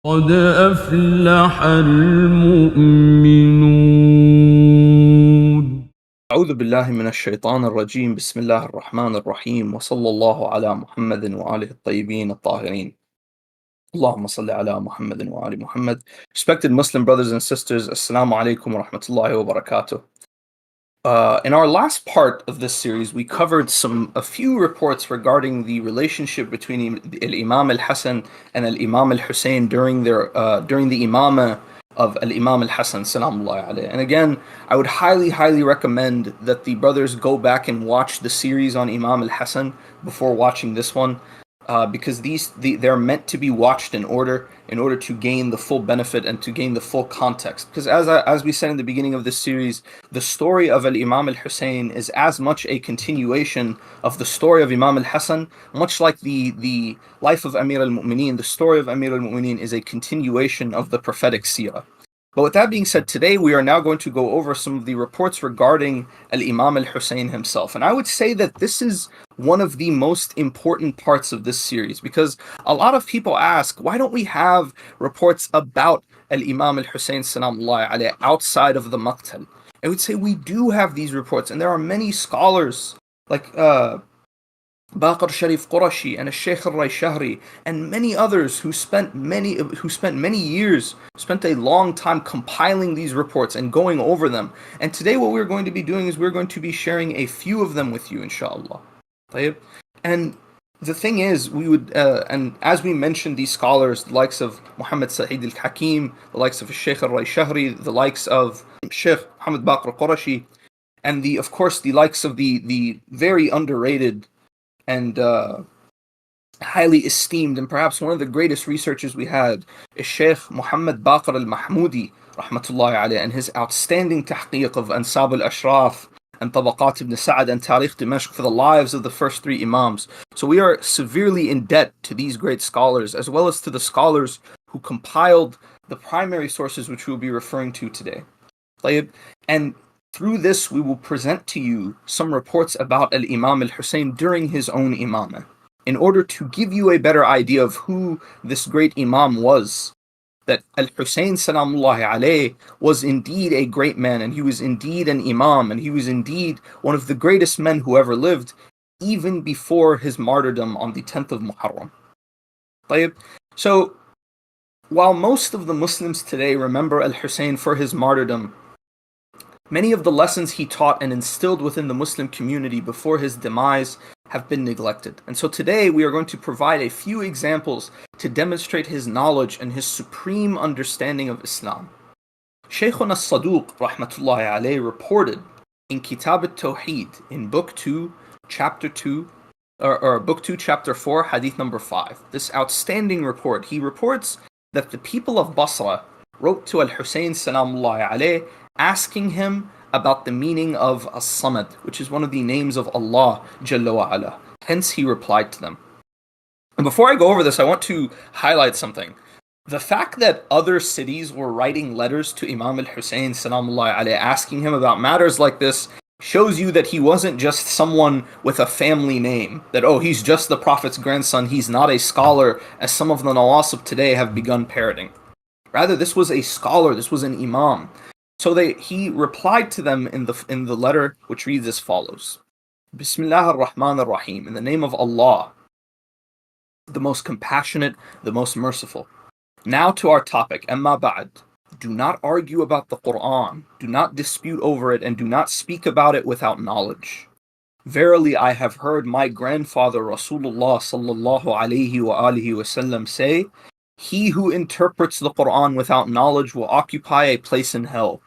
قد أفلح المؤمنون. أعوذ بالله من الشيطان الرجيم. بسم الله الرحمن الرحيم، وصلى الله على محمد وآله الطيبين الطاهرين. Allahumma salli ala Muhammad wa ali Muhammad. Respected Muslim brothers and sisters, Assalamu alaikum wa rahmatullahi wa barakatuh. In our last part of this series, we covered a few reports regarding the relationship between al-Imam al-Hasan and al-Imam al-Husayn during the Imamah of al-Imam al-Hasan salamullahi alayhi. And again, I would highly recommend that the brothers go back and watch the series on Imam al-Hasan before watching this one. Because they're meant to be watched in order to gain the full benefit and to gain the full context. Because as we said in the beginning of this series, the story of al-Imam al-Husayn is as much a continuation of the story of Imam al-Hasan, much like the life of Amir al-Mu'mineen. The story of Amir al-Mu'mineen is a continuation of the prophetic seerah. But with that being said, today we are now going to go over some of the reports regarding al-Imam al-Husayn himself. And I would say that this is one of the most important parts of this series, because a lot of people ask, why don't we have reports about al-Imam al-Husayn salamullahi alayhi outside of the Maqtal? I would say we do have these reports, and there are many scholars like Baqir Sharif Qurashi and Sheikh al-Rayshahri and many others who spent a long time compiling these reports and going over them. And today what we're going to be doing is we're going to be sharing a few of them with you, inshallah. And the thing is, we would, and as we mentioned, these scholars, the likes of Muhammad Sa'id al-Hakim, the likes of Sheikh al-Rayshahri, the likes of Sheikh Muhammad Baqir Qurashi, and of course the likes of the very underrated and highly esteemed and perhaps one of the greatest researchers we had is Sheikh Muhammad Baqir al-Mahmoudi rahmatullahi alayhi, and his outstanding tahqiq of Ansab al-Ashraf and Tabaqat ibn Sa'ad and Tarikh Dimashq for the lives of the first three Imams. So we are severely in debt to these great scholars, as well as to the scholars who compiled the primary sources which we will be referring to today. And through this, we will present to you some reports about al-Imam al-Husayn during his own Imamah, in order to give you a better idea of who this great Imam was. That al-Husayn salamullahi alayhi was indeed a great man, and he was indeed an Imam, and he was indeed one of the greatest men who ever lived, even before his martyrdom on the 10th of Muharram. So, while most of the Muslims today remember al-Husayn for his martyrdom, many of the lessons he taught and instilled within the Muslim community before his demise have been neglected. And so today we are going to provide a few examples to demonstrate his knowledge and his supreme understanding of Islam. Shaykhuna as-Saduq rahmatullahi alayhi reported in Kitab al-Tawheed in Book 2, Chapter 2, or Book 2, Chapter 4, Hadith number 5. This outstanding report, he reports that the people of Basra wrote to al-Husayn salamullahi alayhi asking him about the meaning of as-Samad, which is one of the names of Allah Jalla wa Ala. Hence he replied to them. And before I go over this, I want to highlight something. The fact that other cities were writing letters to Imam al-Husayn salamullahi alayhi asking him about matters like this shows you that he wasn't just someone with a family name, that he's just the Prophet's grandson, he's not a scholar, as some of the Nawasib today have begun parroting. Rather, this was a scholar, this was an Imam. So he replied to them in the letter, which reads as follows: Bismillah ar-Rahman ar-Rahim, in the name of Allah, the most compassionate, the most merciful. Now to our topic, Amma Ba'd. Do not argue about the Quran, do not dispute over it, and do not speak about it without knowledge. Verily, I have heard my grandfather Rasulullah sallallahu alayhi wa alihi wasallam say, he who interprets the Quran without knowledge will occupy a place in hell.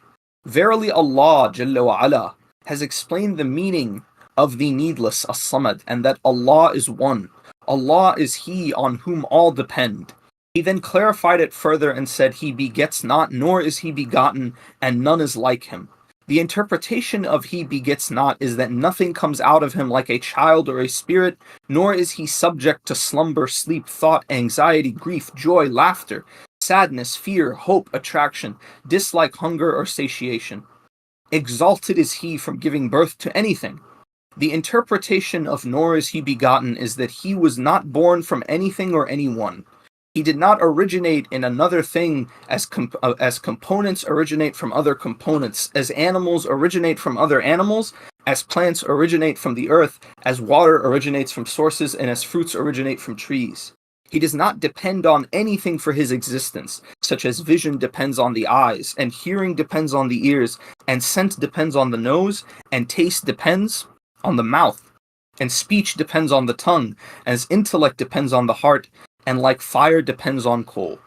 Verily Allah Jalla wa Ala has explained the meaning of the needless as-Samad, and that Allah is one. Allah is He on whom all depend. He then clarified it further and said, He begets not, nor is He begotten, and none is like Him. The interpretation of He begets not is that nothing comes out of Him like a child or a spirit, nor is He subject to slumber, sleep, thought, anxiety, grief, joy, laughter, sadness, fear, hope, attraction, dislike, hunger, or satiation. Exalted is He from giving birth to anything. The interpretation of nor is He begotten is that He was not born from anything or anyone. He did not originate in another thing as components originate from other components, as animals originate from other animals, as plants originate from the earth, as water originates from sources, and as fruits originate from trees. He does not depend on anything for his existence, such as vision depends on the eyes, and hearing depends on the ears, and scent depends on the nose, and taste depends on the mouth, and speech depends on the tongue, as intellect depends on the heart, and like fire depends on coal.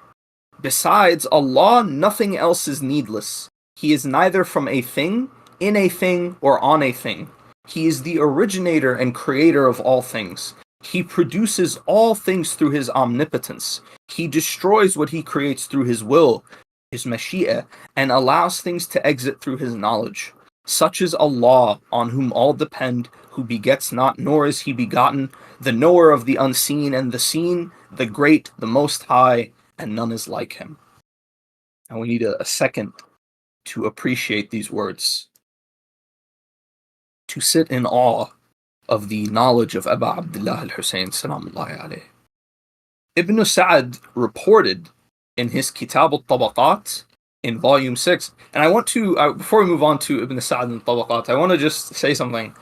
Besides Allah, nothing else is needless. He is neither from a thing, in a thing, or on a thing. He is the originator and creator of all things. He produces all things through his omnipotence. He destroys what he creates through his will, his mashi'ah, and allows things to exit through his knowledge. Such is Allah, on whom all depend, who begets not, nor is he begotten, the knower of the unseen and the seen, the great, the most high, and none is like him. And we need a second to appreciate these words, to sit in awe of the knowledge of Aba Abdullah al-Husayn salamullahi alayh. Ibn Sa'd reported in his Kitab al-Tabaqat in volume 6, and I want to, before we move on to Ibn Sa'd and Tabaqat, I want to just say something.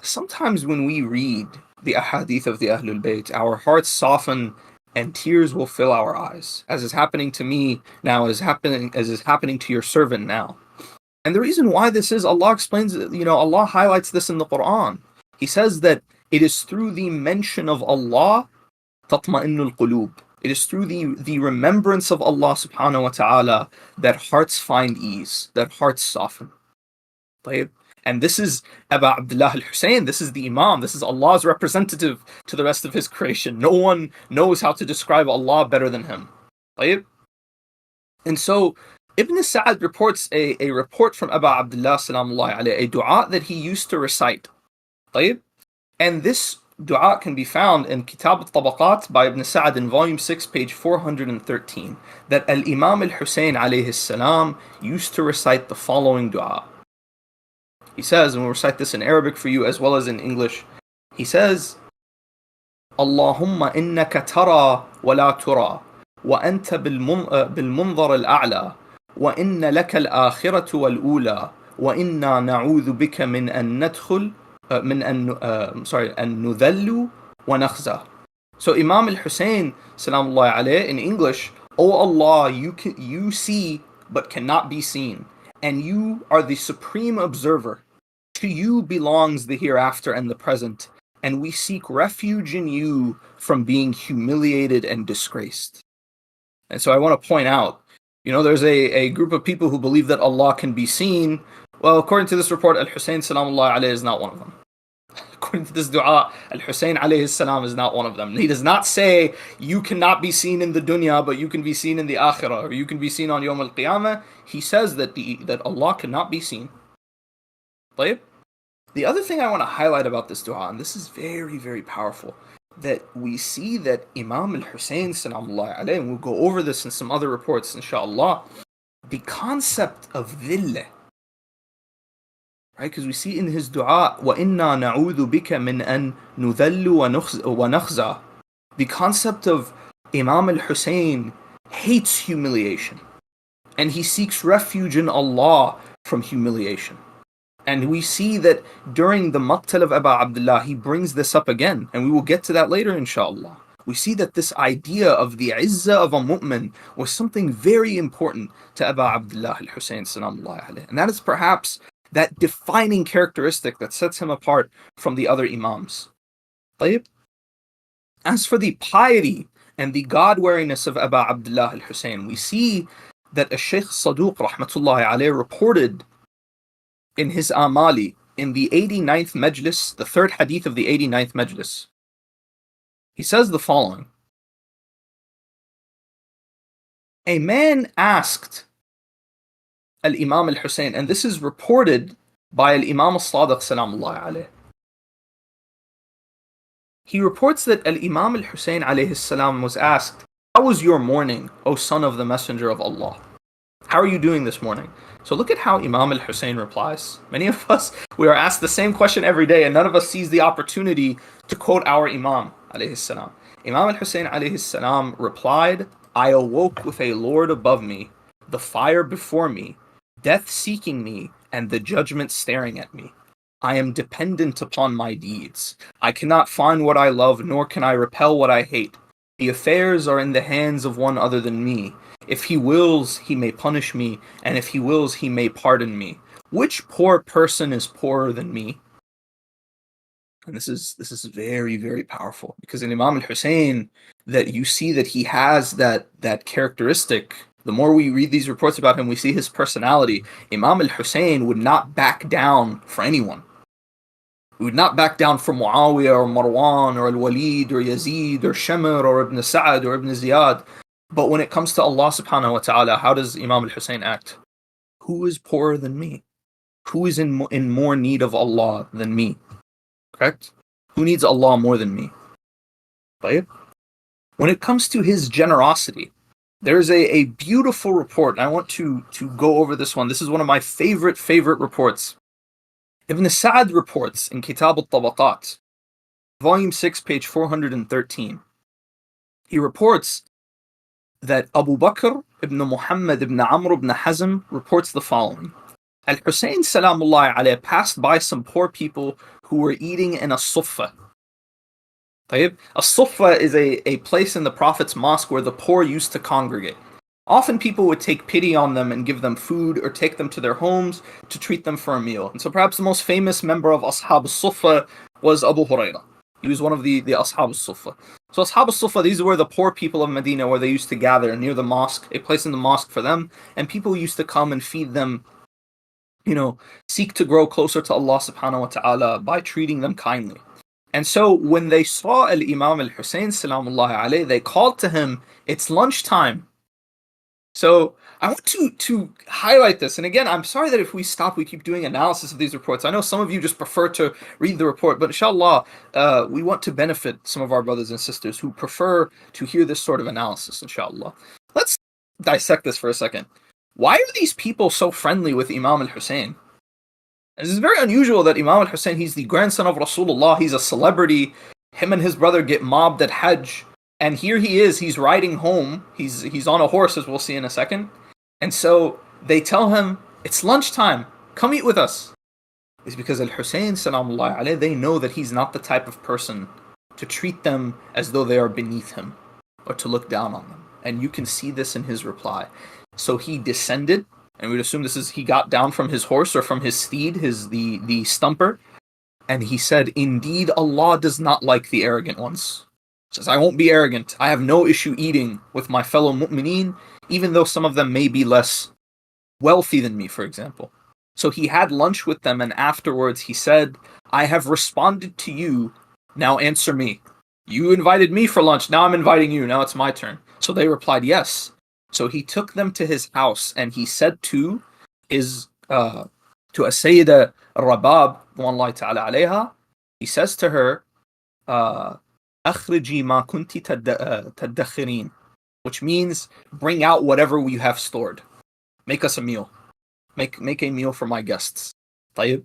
Sometimes when we read the ahadith of the Ahlul Bayt, our hearts soften and tears will fill our eyes, as is happening to me now, as is happening to your servant now. And the reason why this is, Allah explains, Allah highlights this in the Quran. He says that it is through the mention of Allah, tatma'innul qulub. It is through the remembrance of Allah subhanahu wa ta'ala that hearts find ease, that hearts soften. And this is Aba Abdullah al-Husayn, this is the Imam, this is Allah's representative to the rest of his creation. No one knows how to describe Allah better than him. And so Ibn Sa'd reports a report from Aba Abdullah salamullahi alayhi, a dua that he used to recite. And this dua can be found in Kitab al-Tabaqat by Ibn Sa'd in volume 6, page 413, that al-Imam al-Husayn alayhi salam used to recite the following dua. He says, and we'll recite this in Arabic for you as well as in English. He says, Allahumma innaka tara wa la tura, wa anta bil-munzar al-a'la, wa inna laka al-akhiratu wal-ula, wa inna na'udhu bika min an nadkhul, an nudhallu wa nakhza. So Imam al-Husayn, salamullahi alayhi, in English, O Allah, you see but cannot be seen, and you are the supreme observer. To you belongs the hereafter and the present, and we seek refuge in you from being humiliated and disgraced. And so I want to point out, there's a group of people who believe that Allah can be seen. Well, according to this report, al-Husayn salamullahi alayhi is not one of them. According to this dua, al-Husayn alayhi salam is not one of them. He does not say, you cannot be seen in the dunya, but you can be seen in the akhirah, or you can be seen on Yawm al-Qiyamah. He says that Allah cannot be seen. The other thing I want to highlight about this dua, and this is very, very powerful, that we see that Imam al-Husayn salamullahi alayhi, and we'll go over this in some other reports inshallah, the concept of dhillah, right? Because we see in his dua, وَإِنَّا نَعُوذُ بِكَ مِنْ أَن نُذَلُّ وَنَخْزَى. The concept of Imam al-Husayn hates humiliation, and he seeks refuge in Allah from humiliation. And we see that during the Maqtal of Aba Abdullah, he brings this up again, and we will get to that later inshallah. We see that this idea of the izzah of a mu'min was something very important to Aba Abdullah al-Husayn salamullahi alayhi. And that is perhaps that defining characteristic that sets him apart from the other Imams. As for the piety and the God-wariness of Aba Abdullah al-Husayn, we see that a Shaykh Saduq rahmatullahi alayhi reported in his Amali, in the 89th Majlis, the third hadith of the 89th Majlis. He says the following. A man asked al-Imam al-Husayn, and this is reported by al-Imam al-Sadiq salamullahi alayhi. He reports that al-Imam al-Husayn alayhi salam was asked, how was your morning, O son of the Messenger of Allah? How are you doing this morning? So look at how Imam al-Husayn replies. Many of us, we are asked the same question every day, and none of us sees the opportunity to quote our Imam alayhi salam. Imam al-Husayn alayhi salam replied, I awoke with a Lord above me, the fire before me, death seeking me, and the judgment staring at me. I am dependent upon my deeds. I cannot find what I love, nor can I repel what I hate. The affairs are in the hands of one other than me. If he wills, he may punish me, and if he wills, he may pardon me. Which poor person is poorer than me? And this is very, very powerful, because in Imam al-Husayn, that you see that he has that characteristic. The more we read these reports about him, we see his personality. Imam al-Husayn would not back down for anyone. He would not back down from Muawiyah or Marwan or al-Walid or Yazid or Shamr or Ibn Sa'ad or Ibn Ziyad. But when it comes to Allah subhanahu wa ta'ala, how does Imam al-Husayn act? Who is poorer than me? Who is in more need of Allah than me? Correct? Who needs Allah more than me? Right? When it comes to his generosity, there's a beautiful report. I want to go over this one. This is one of my favorite reports. Ibn Sa'ad reports in Kitab al-Tabaqat, volume 6, page 413. He reports that Abu Bakr ibn Muhammad ibn Amr ibn Hazm reports the following. Al-Husayn salamullahi alayhi passed by some poor people who were eating in a sufa. A sufa is a place in the Prophet's mosque where the poor used to congregate. Often people would take pity on them and give them food or take them to their homes to treat them for a meal. And so perhaps the most famous member of Ashab al-Sufa was Abu Hurairah. He was one of the Ashab al-Sufa. So Ashab al-Sufa, these were the poor people of Medina where they used to gather near the mosque, a place in the mosque for them, and people used to come and feed them, seek to grow closer to Allah subhanahu wa ta'ala by treating them kindly. And so when they saw al-Imam al-Husayn salamullahi alayhi, they called to him, it's lunchtime. So I want to highlight this. And again, I'm sorry that if we stop, we keep doing analysis of these reports. I know some of you just prefer to read the report, but inshallah, we want to benefit some of our brothers and sisters who prefer to hear this sort of analysis, inshallah. Let's dissect this for a second. Why are these people so friendly with Imam al-Husayn? This is very unusual that Imam al-Husayn, he's the grandson of Rasulullah, he's a celebrity. Him and his brother get mobbed at Hajj. And here he is, he's riding home, he's on a horse, as we'll see in a second. And so they tell him, it's lunchtime, come eat with us. It's because al-Husayn, salamullahi alayhi, they know that he's not the type of person to treat them as though they are beneath him, or to look down on them. And you can see this in his reply. So he descended, and we'd assume he got down from his horse or from his steed, the stumper, and he said, indeed Allah does not like the arrogant ones. He says, I won't be arrogant. I have no issue eating with my fellow mu'mineen, even though some of them may be less wealthy than me, for example. So he had lunch with them, and afterwards he said, I have responded to you, now answer me. You invited me for lunch, now I'm inviting you, now it's my turn. So they replied, yes. So he took them to his house, and he said to Sayyida Rabab, ta'ala alayha, he says to her, أخرجي ما كنت تدخرين, which means bring out whatever we have stored. Make us a meal. Make a meal for my guests. طيب?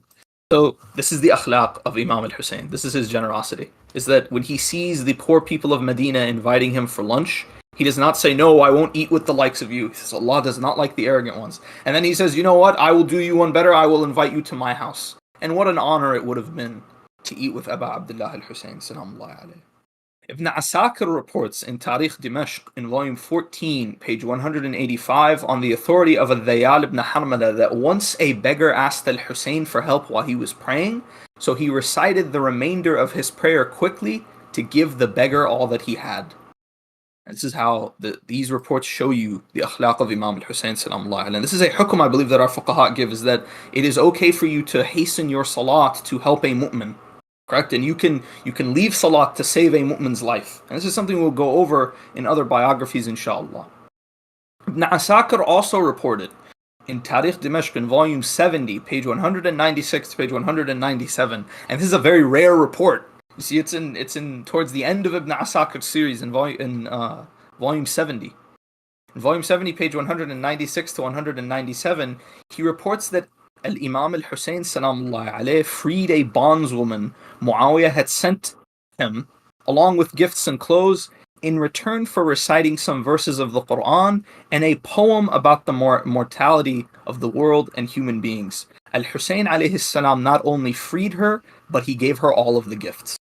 So this is the akhlaq of Imam al-Husayn. This is his generosity. Is that when he sees the poor people of Medina inviting him for lunch, he does not say, no, I won't eat with the likes of you. He says, Allah does not like the arrogant ones. And then he says, you know what? I will do you one better. I will invite you to my house. And what an honor it would have been to eat with Aba Abdullah al-Husayn, salamullahi alayhi. Ibn Asakir reports in Tarikh Dimashq in volume 14, page 185, on the authority of al-Dayal ibn Harmala, that once a beggar asked al-Husayn for help while he was praying, so he recited the remainder of his prayer quickly to give the beggar all that he had. And this is how these reports show you the akhlaq of Imam al-Husayn salamullahi alayhi. And this is a hukum I believe that our fuqaha give, is that it is okay for you to hasten your salat to help a mu'min. Correct? And you can leave salat to save a mu'min's life. And this is something we'll go over in other biographies, inshallah. Ibn Asakir also reported in Tarikh Dimashq in volume 70, page 196 to page 197. And this is a very rare report. You see, it's in towards the end of Ibn Asakir's series in volume 70. In volume 70, page 196 to 197, he reports that al-Imam al-Husayn salamullahi alayhi freed a bondswoman Muawiyah had sent him along with gifts and clothes, in return for reciting some verses of the Quran and a poem about the mortality of the world and human beings. Al-Husayn alayhi salam not only freed her, but he gave her all of the gifts.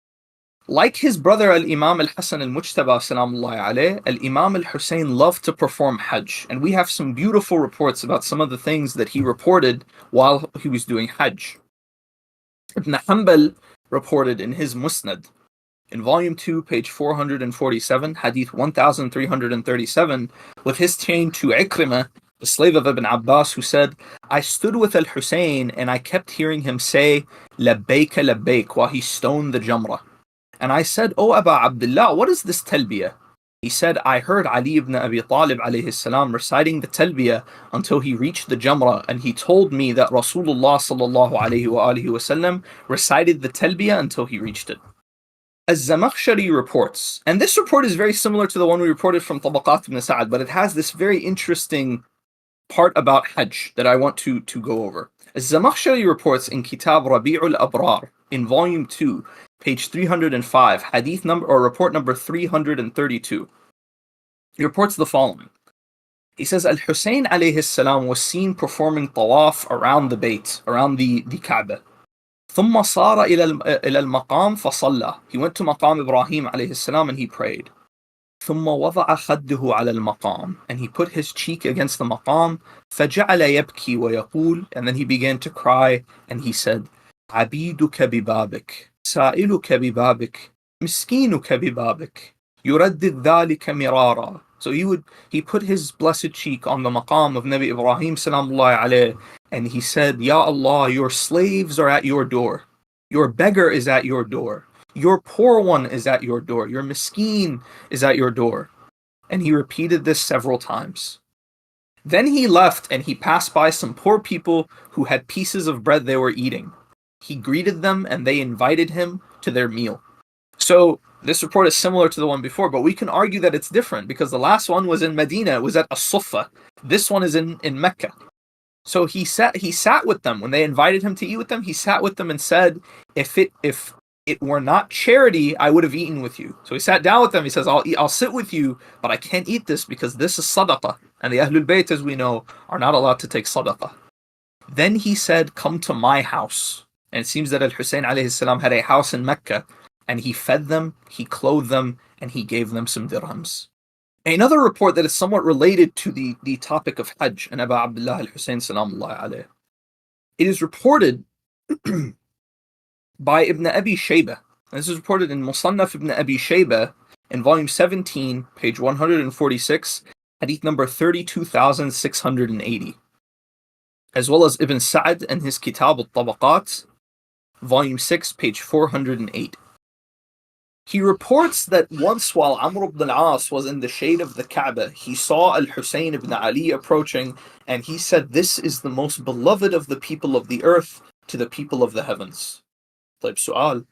Like his brother Al-Imam Al-Hasan Al-Mujtaba salamullahi alayh, Al-Imam Al-Husayn loved to perform Hajj. And we have some beautiful reports about some of the things that he reported while he was doing Hajj. Ibn Hanbal reported in his Musnad, in volume 2, page 447, hadith 1337, with his chain to Ikrimah, the slave of Ibn Abbas, who said, I stood with Al-Husayn and I kept hearing him say, Labbayka labbayk, while he stoned the Jamrah. And I said, O Aba Abdullah, what is this talbiyah? He said, I heard Ali ibn Abi Talib alayhi salam reciting the talbiyah until he reached the Jamrah, and he told me that Rasulullah sallallahu alayhi wa alihi wasallam recited the talbiyah until he reached it. Az-Zamakhshari reports, and this report is very similar to the one we reported from Tabaqat ibn Sa'ad, but it has this very interesting part about Hajj that I want to go over. Az-Zamakhshari reports in Kitab Rabi'ul Abrar, in volume 2, page 305, hadith number or report number 332. He reports the following. He says, Al-Husayn alayhi salam was seen performing tawaf around the Bayt, around the Kaaba. ثم صار إلى المقام فصلى. He went to Maqam Ibrahim alayhi salam and he prayed. ثم وضع خده على المقام, and he put his cheek against the maqam. فجعل يبكي ويقول, and then he began to cry and he said, عبيدك ببابك سائلك ببابك مسكينك ببابك يردد ذلك مرارا. So he put his blessed cheek on the maqam of Nabi Ibrahim salamullahi alayh, and he said, Ya Allah, your slaves are at your door. Your beggar is at your door. Your poor one is at your door. Your miskeen is at your door. And he repeated this several times. Then he left and he passed by some poor people who had pieces of bread they were eating. He greeted them and they invited him to their meal. So this report is similar to the one before, but we can argue that it's different because the last one was in Medina, it was at As-Suffa. This one is in Mecca. So he sat with them. When they invited him to eat with them, he sat with them and said, if it were not charity, I would have eaten with you. So he sat down with them, he says, I'll sit with you, but I can't eat this because this is sadaqah. And the Ahlul Bayt, as we know, are not allowed to take sadaqah. Then he said, come to my house. And it seems that Al-Husayn alayhi salam had a house in Mecca, and he fed them, he clothed them, and he gave them some dirhams. Another report that is somewhat related to the topic of Hajj and Abu Abdullah al-Husayn salamullahi alayh. It is reported by Ibn Abi Shaybah. This is reported in Musannaf Ibn Abi Shaybah in volume 17, page 146, hadith number 32,680. As well as Ibn Sa'd and his Kitab al-Tabaqat, volume 6, page 408. He reports that once while Amr ibn al-As was in the shade of the Kaaba, he saw al-Husayn ibn Ali approaching, and he said, this is the most beloved of the people of the earth to the people of the heavens. طيب سؤال,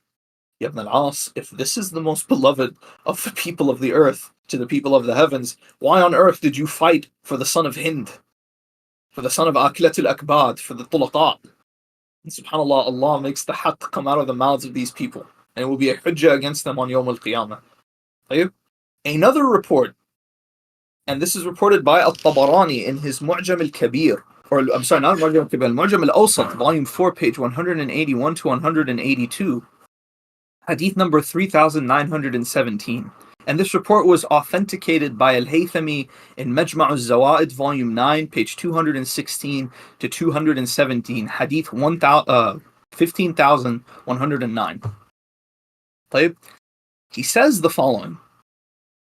Ya ibn al-As, if this is the most beloved of the people of the earth to the people of the heavens, why on earth did you fight for the son of Hind, for the son of Akilat al-Akbad, for the Tulaqat? And subhanAllah, Allah makes the haqq come out of the mouths of these people, and it will be a hujjah against them on Yawm al-Qiyamah. Another report, and this is reported by al-Tabarani in his Mu'jam al-Kabir, or I'm sorry, not Mu'jam al-Kabir, Mu'jam al-Awsat, volume 4, page 181 to 182, hadith number 3917. And this report was authenticated by Al-Haythami in Majma' al-Zawaid, volume 9, page 216 to 217, hadith 15,109. He says the following.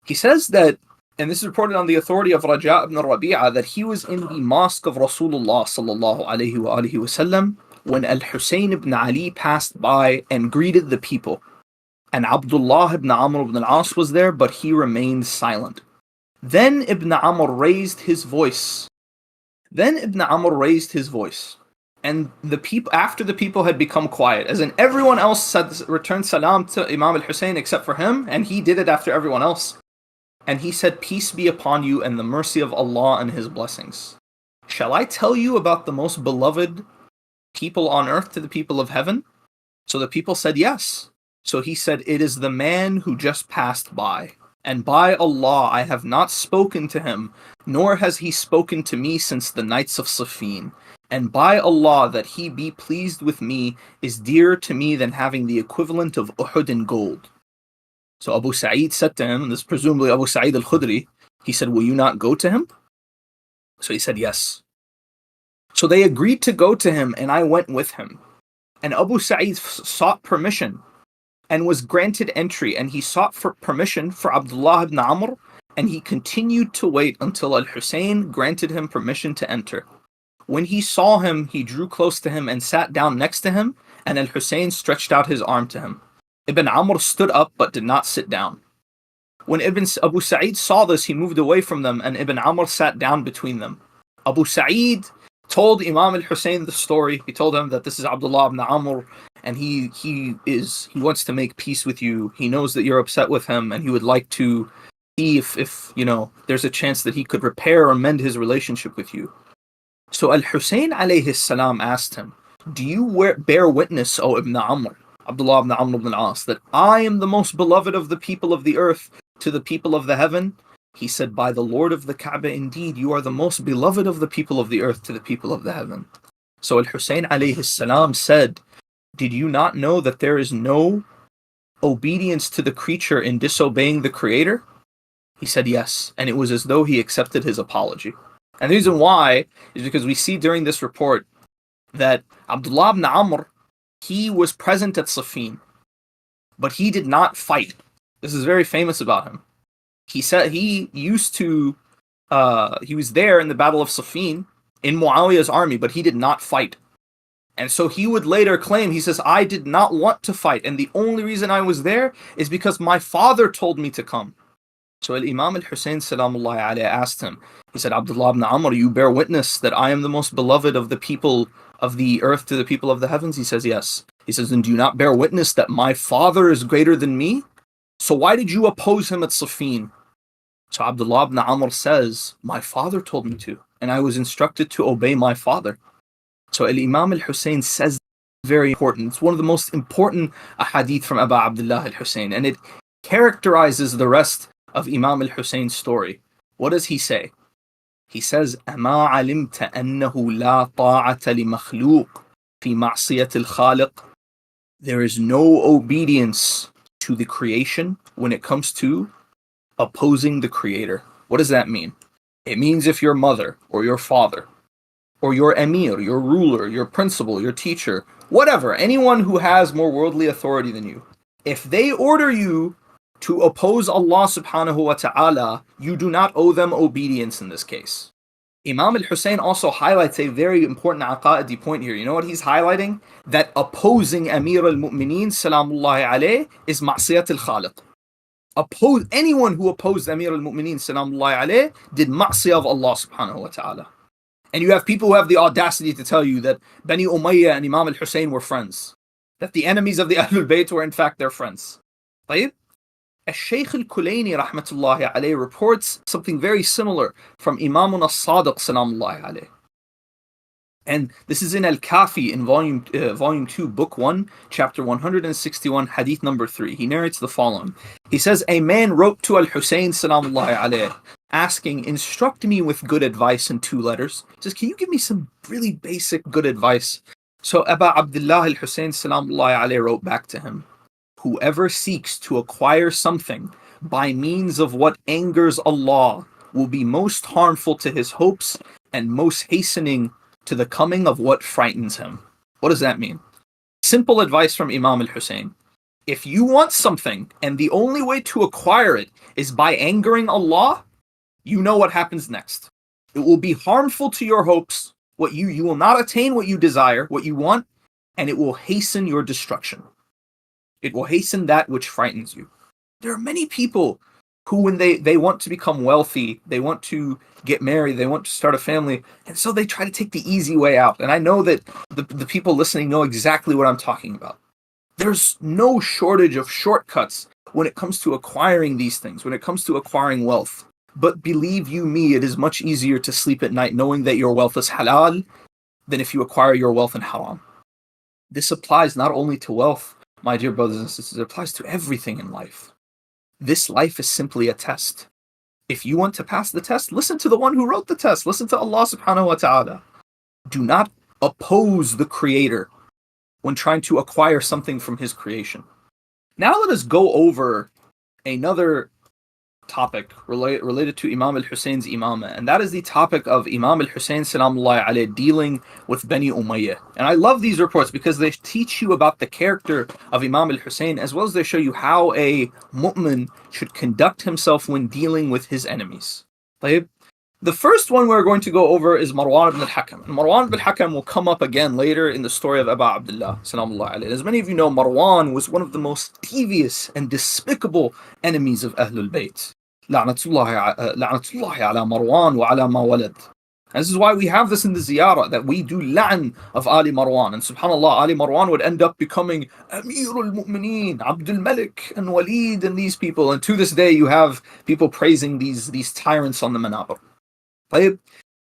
He says that, and this is reported on the authority of Raja ibn Rabi'a, that he was in the mosque of Rasulullah sallallahu alayhi wa alihi wasallam when Al-Husayn ibn Ali passed by and greeted the people. And Abdullah ibn Amr ibn al-As was there, but he remained silent. Then Ibn Amr raised his voice. And the people, after the people had become quiet, as in everyone else said, returned salam to Imam al-Husayn except for him, and he did it after everyone else. And he said, peace be upon you and the mercy of Allah and his blessings. Shall I tell you about the most beloved people on earth to the people of heaven? So the people said yes. So he said, "It is the man who just passed by. And by Allah, I have not spoken to him, nor has he spoken to me since the nights of Safin. And by Allah, that he be pleased with me is dearer to me than having the equivalent of Uhud in gold." So Abu Sa'id said to him, this is presumably Abu Sa'id al-Khudri, he said, "Will you not go to him?" So he said, "Yes." So they agreed to go to him, and I went with him. And Abu Sa'id sought permission and was granted entry, and he sought for permission for Abdullah ibn Amr, and he continued to wait until al-Husayn granted him permission to enter. When he saw him, he drew close to him and sat down next to him, and al-Husayn stretched out his arm to him. Ibn Amr stood up but did not sit down. When Abu Sa'id saw this, he moved away from them, and Ibn Amr sat down between them. Abu Sa'id told Imam al-Husayn the story. He told him that this is Abdullah ibn Amr, and he wants to make peace with you. He knows that you're upset with him, and he would like to see if there's a chance that he could repair or mend his relationship with you. So al-Husayn alayhi salam asked him, "Do you bear witness, O Ibn Amr, Abdullah ibn Amr ibn al-As, that I am the most beloved of the people of the earth to the people of the heaven?" He said, "By the Lord of the Kaaba, indeed, you are the most beloved of the people of the earth to the people of the heaven." So al-Husayn alayhi salam said, "Did you not know that there is no obedience to the creature in disobeying the Creator?" He said, "Yes." And it was as though he accepted his apology. And the reason why is because we see during this report that Abdullah ibn Amr, he was present at Safin, but he did not fight. This is very famous about him. He said he was there in the Battle of Safin in Muawiyah's army, but he did not fight. And so he would later claim, he says, "I did not want to fight, and the only reason I was there is because my father told me to come." So Imam al-Husayn salamullahi alayhi asked him, he said, "Abdullah ibn Amr, you bear witness that I am the most beloved of the people of the earth to the people of the heavens?" He says, "Yes." He says, "And do you not bear witness that my father is greater than me? So why did you oppose him at Safin?" So Abdullah ibn Amr says, "My father told me to, and I was instructed to obey my father." So Imam al-Husayn says, very important. It's one of the most important ahadith from Abu Abdullah al-Husayn, and it characterizes the rest of Imam al-Husayn's story. What does he say? He says, "أَمَا عَلِمْتَ أَنَّهُ لَا طَاعَةَ لِمَخْلُوقٍ فِي مَعْصِيَةِ الْخَالِقِ." There is no obedience to the creation when it comes to opposing the Creator. What does that mean? It means if your mother or your father or your emir, your ruler, your principal, your teacher, whatever, anyone who has more worldly authority than you, if they order you to oppose Allah subhanahu wa ta'ala, you do not owe them obedience in this case. Imam al-Husayn also highlights a very important aqaidi point here. You know what he's highlighting? That opposing Amir al-Mu'mineen salamullahi alayh is ma'siyat al-Khaliq. Anyone who opposed Amir al-Mu'mineen salamullahi alayh did ma'siyah of Allah subhanahu wa ta'ala. And you have people who have the audacity to tell you that Bani Umayyah and Imam al-Husayn were friends. That the enemies of the Ahlul Bayt were in fact their friends. طيب? Al-Shaykh al-Kulayni rahmatullahi alayhi reports something very similar from Imam al-Sadiq salamullahi alayhi. And this is in Al-Kafi in volume 2, book 1, chapter 161, hadith number 3. He narrates the following. He says, "A man wrote to Al-Husayn salamullahi alayhi, asking, 'Instruct me with good advice in 2 letters.'" He says, "Can you give me some really basic good advice?" So Abu Abdullah al-Husayn salamullahi alayhi wrote back to him, "Whoever seeks to acquire something by means of what angers Allah will be most harmful to his hopes and most hastening to the coming of what frightens him." What does that mean? Simple advice from Imam al-Husayn. If you want something and the only way to acquire it is by angering Allah, you know what happens next. It will be harmful to your hopes. You will not attain what you desire, what you want, and it will hasten your destruction. It will hasten that which frightens you. There are many people who, when they want to become wealthy, they want to get married, they want to start a family, and so they try to take the easy way out. And I know that the people listening know exactly what I'm talking about. There's no shortage of shortcuts when it comes to acquiring these things, when it comes to acquiring wealth. But believe you me, it is much easier to sleep at night knowing that your wealth is halal than if you acquire your wealth in haram. This applies not only to wealth, My dear brothers and sisters, it applies to everything in life. This life is simply a test. If you want to pass the test, listen to the one who wrote the test. Listen to Allah subhanahu wa ta'ala. Do not oppose the Creator when trying to acquire something from His creation. Now let us go over another topic related to Imam al-Husayn's Imamah, and that is the topic of Imam al-Husayn salamullahi alayhi dealing with Bani Umayyah. And I love these reports because they teach you about the character of Imam al-Husayn, as well as they show you how a mu'min should conduct himself when dealing with his enemies. The first one we're going to go over is Marwan ibn al-Hakam. And Marwan ibn al-Hakam will come up again later in the story of Abu Abdullah salamullahi alayhi. As many of you know, Marwan was one of the most devious and despicable enemies of Ahlul Bayt. La'natullahi ala Marwan wa ala ma walad. And this is why we have this in the ziyarah, that we do la'an of Ali Marwan. And subhanAllah, Ali Marwan would end up becoming Amirul Mu'mineen, Abdul Malik, and Walid, and these people. And to this day, you have people praising these tyrants on the manabir.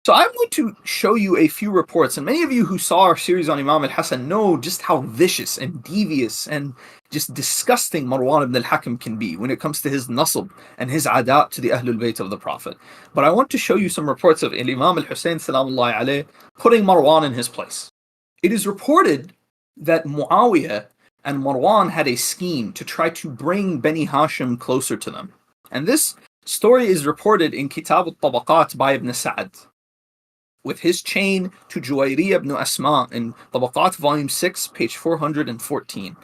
So I'm going to show you a few reports, and many of you who saw our series on Imam al-Hasan know just how vicious and devious and just disgusting Marwan ibn al-Hakam can be when it comes to his nasab and his adat to the Ahlul Bayt of the Prophet. But I want to show you some reports of Imam al-Husayn salamullahi alayhi putting Marwan in his place. It is reported that Muawiyah and Marwan had a scheme to try to bring Bani Hashim closer to them. And this story is reported in Kitab al-Tabaqat by Ibn Sa'd, with his chain to Juwayriya ibn Asma in Tabaqat volume 6, page 414.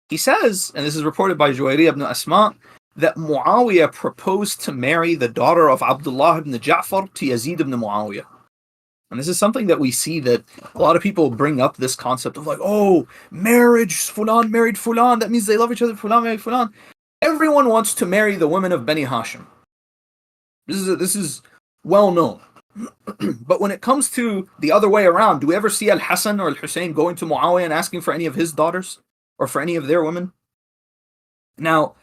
He says, and this is reported by Juwayriya ibn Asma, that Muawiyah proposed to marry the daughter of Abdullah ibn Ja'far to Yazid ibn Muawiyah. And this is something that we see, that a lot of people bring up this concept of like, oh, marriage, Fulan married Fulan, that means they love each other, Fulan married Fulan. Everyone wants to marry the women of Bani Hashim. This is well known. But when it comes to the other way around, do we ever see al-Hasan or al-Husayn going to Muawiyah and asking for any of his daughters or for any of their women? Now,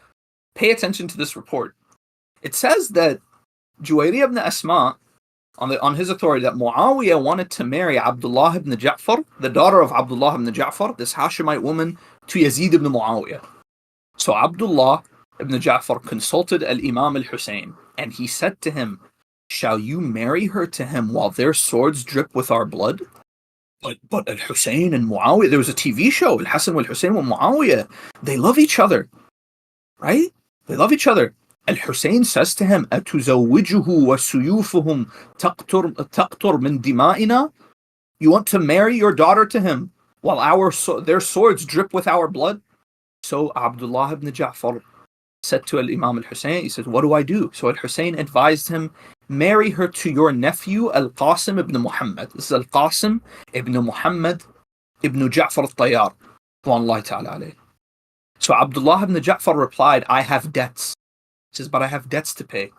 pay attention to this report. It says that Juwayriya ibn Asma, on his authority, that Muawiyah wanted to marry Abdullah ibn Ja'far, the daughter of Abdullah ibn Ja'far, this Hashemite woman, to Yazid ibn Muawiyah. So Abdullah ibn Ja'far consulted al-Imam al-Husayn, and he said to him, shall you marry her to him while their swords drip with our blood? But al-Husayn and Muawiyah, there was a TV show, al-Hasan wal-Husayn wa Muawiyah, they love each other, right? They love each other. Al-Husayn says to him, أَتُزَوِّجُهُ وَسُيُوفُهُمْ تَقْطُرْ مِنْ دِمَائِنَا? You want to marry your daughter to him while their swords drip with our blood? So Abdullah ibn Ja'far said to Imam al-Husayn, he said, what do I do? So al-Husayn advised him, marry her to your nephew al-Qasim ibn Muhammad. This is al-Qasim ibn Muhammad ibn Ja'far al-Tayyar. So Abdullah ibn Ja'far replied, I have debts. He says, but I have debts to pay.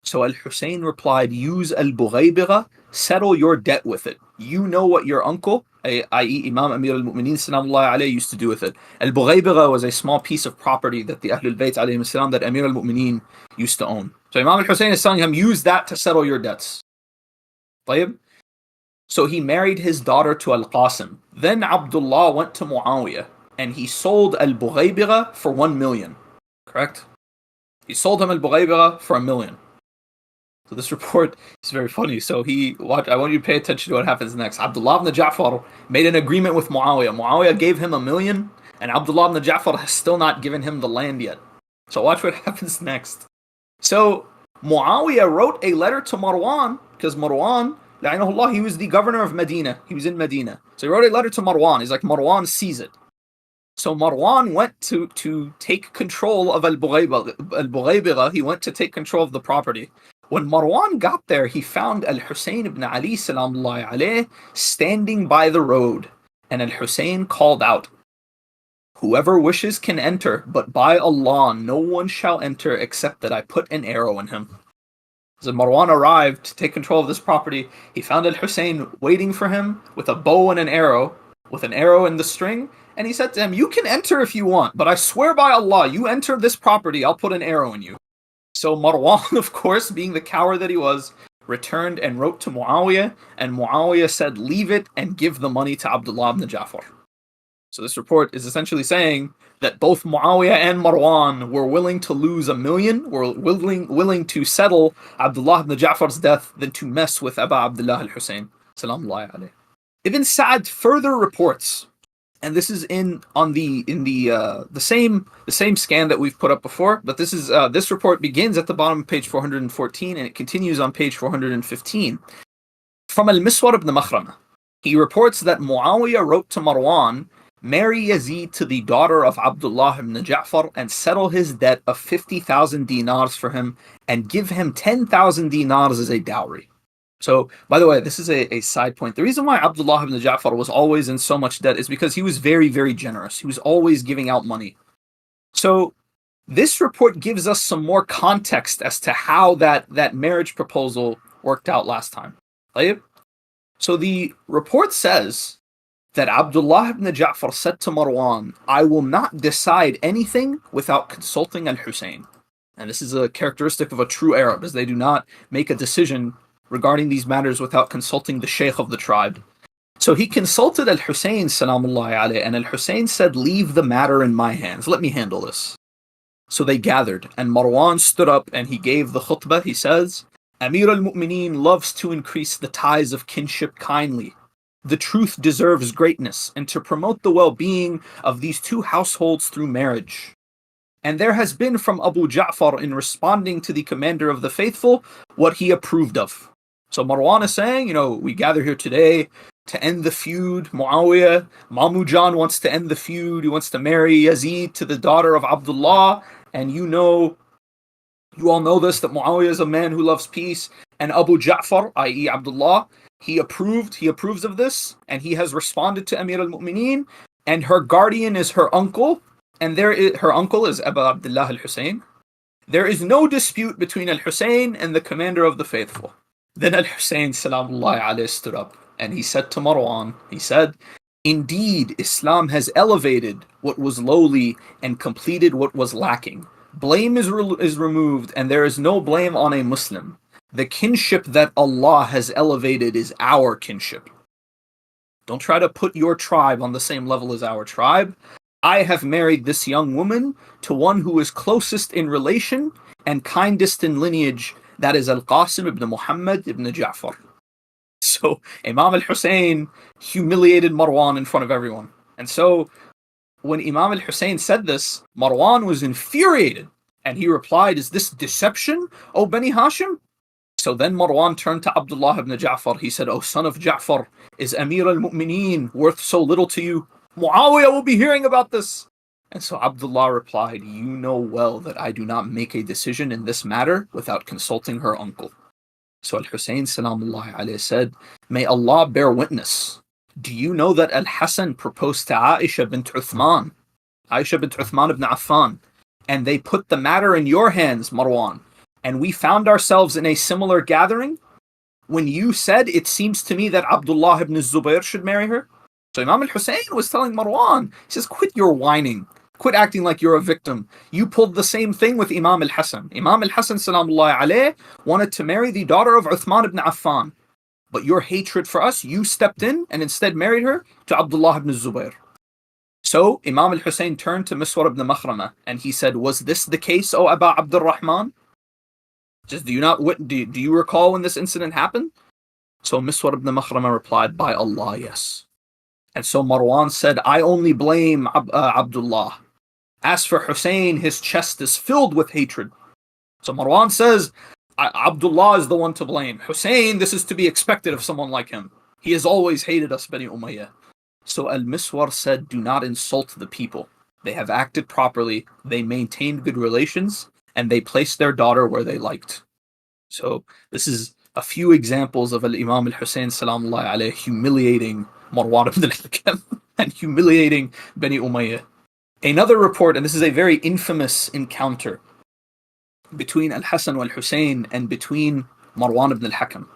So al-Husayn replied, use al-Bughaybira, settle your debt with it. You know what your uncle, i.e. Imam Amir al-Mu'mineen sallallahu alayhi, used to do with it. Al-Bughaybira was a small piece of property that the Ahlul Bayt alayhim salam, that Amir al-Mu'mineen used to own. So Imam al-Husayn is telling him, use that to settle your debts. So he married his daughter to al-Qasim. Then Abdullah went to Muawiyah and he sold al-Bughaybira for 1 million. Correct? He sold him al-Bughaybira for 1 million. So this report is very funny. So I want you to pay attention to what happens next. Abdullah ibn Ja'far made an agreement with Muawiyah. Muawiyah gave him 1 million, and Abdullah ibn Ja'far has still not given him the land yet. So watch what happens next. So Muawiyah wrote a letter to Marwan, because Marwan, la'inahullah, he was the governor of Medina. He was in Medina. So he wrote a letter to Marwan. He's like, Marwan sees it. So Marwan went to take control of al-Bughaybira. He went to take control of the property. When Marwan got there, he found al-Husayn ibn Ali salamullahi alayhi standing by the road. And al-Husayn called out, whoever wishes can enter, but by Allah, no one shall enter except that I put an arrow in him. As Marwan arrived to take control of this property, he found al-Husayn waiting for him with a bow and an arrow, with an arrow in the string, and he said to him, you can enter if you want, but I swear by Allah, you enter this property, I'll put an arrow in you. So Marwan, of course, being the coward that he was, returned and wrote to Muawiyah, and Muawiyah said, leave it and give the money to Abdullah ibn Ja'far. So this report is essentially saying that both Muawiyah and Marwan were willing to lose 1,000,000, were willing to settle Abdullah ibn Ja'far's death than to mess with Aba Abdullah al-Husayn. Salamullahi alayhi. Ibn Sa'd further reports, and this is in the same scan that we've put up before, but this report begins at the bottom of page 414 and it continues on page 415. From al-Miswar ibn Makhrama, he reports that Muawiyah wrote to Marwan, marry Yazid to the daughter of Abdullah ibn Ja'far and settle his debt of 50,000 dinars for him and give him 10,000 dinars as a dowry. So, by the way, this is a side point. The reason why Abdullah ibn Ja'far was always in so much debt is because he was very, very generous. He was always giving out money. So, this report gives us some more context as to how that marriage proposal worked out last time. So, the report says that Abdullah ibn Ja'far said to Marwan, I will not decide anything without consulting al-Husayn. And this is a characteristic of a true Arab, as they do not make a decision regarding these matters without consulting the sheikh of the tribe. So he consulted al-Husayn, salamullahi alayhi, and al-Husayn said, leave the matter in my hands, let me handle this. So they gathered, and Marwan stood up and he gave the khutbah. He says, Amir al-Mu'mineen loves to increase the ties of kinship kindly. The truth deserves greatness, and to promote the well-being of these two households through marriage. And there has been from Abu Ja'far in responding to the commander of the faithful what he approved of. So Marwan is saying, we gather here today to end the feud. Muawiyah, Mamujan wants to end the feud. He wants to marry Yazid to the daughter of Abdullah. And you all know this, that Muawiyah is a man who loves peace. And Abu Ja'far, i.e. Abdullah, he approves of this. And he has responded to Amir al-Mu'mineen. And her guardian is her uncle. And her uncle is Abu Abdullah al-Husayn. There is no dispute between al-Husayn and the commander of the faithful. Then al-Husayn salamullahi alayhi stood up and he said to Marwan, he said, indeed, Islam has elevated what was lowly and completed what was lacking. Blame is removed and there is no blame on a Muslim. The kinship that Allah has elevated is our kinship. Don't try to put your tribe on the same level as our tribe. I have married this young woman to one who is closest in relation and kindest in lineage. That is al-Qasim ibn Muhammad ibn Ja'far. So Imam al-Husayn humiliated Marwan in front of everyone. And so when Imam al-Husayn said this, Marwan was infuriated. And he replied, is this deception, O Bani Hashim? So then Marwan turned to Abdullah ibn Ja'far. He said, O son of Ja'far, is Amir al-Mu'mineen worth so little to you? Muawiyah will be hearing about this. And so Abdullah replied, you know well that I do not make a decision in this matter without consulting her uncle. So al-Husayn salamullahi alayhi said, may Allah bear witness. Do you know that al-Hasan proposed to Aisha bint Uthman ibn Affan, and they put the matter in your hands, Marwan, and we found ourselves in a similar gathering when you said, it seems to me that Abdullah ibn Zubayr should marry her? So Imam al-Husayn was telling Marwan, he says, quit your whining. Quit acting like you're a victim. You pulled the same thing with Imam al-Hasan. Imam al-Hasan salamullahi alayhi wanted to marry the daughter of Uthman ibn Affan. But your hatred for us, you stepped in and instead married her to Abdullah ibn Zubayr. So Imam al-Husayn turned to Miswar ibn Makhrama and he said, was this the case, O Aba Abdurrahman? Do you recall when this incident happened? So Miswar ibn Makhrama replied, by Allah, yes. And so Marwan said, I only blame Abdullah. As for Husayn, his chest is filled with hatred. So Marwan says, Abdullah is the one to blame. Husayn, this is to be expected of someone like him. He has always hated us, Bani Umayyah. So Al-Miswar said, do not insult the people. They have acted properly, they maintained good relations, and they placed their daughter where they liked. So this is a few examples of Al-Imam Al-Husayn salamullahi alayhi humiliating Marwan ibn al-Hakam and humiliating Bani Umayyah. Another report, and this is a very infamous encounter between Al-Hasan and Al-Husayn and between Marwan ibn al-Hakam.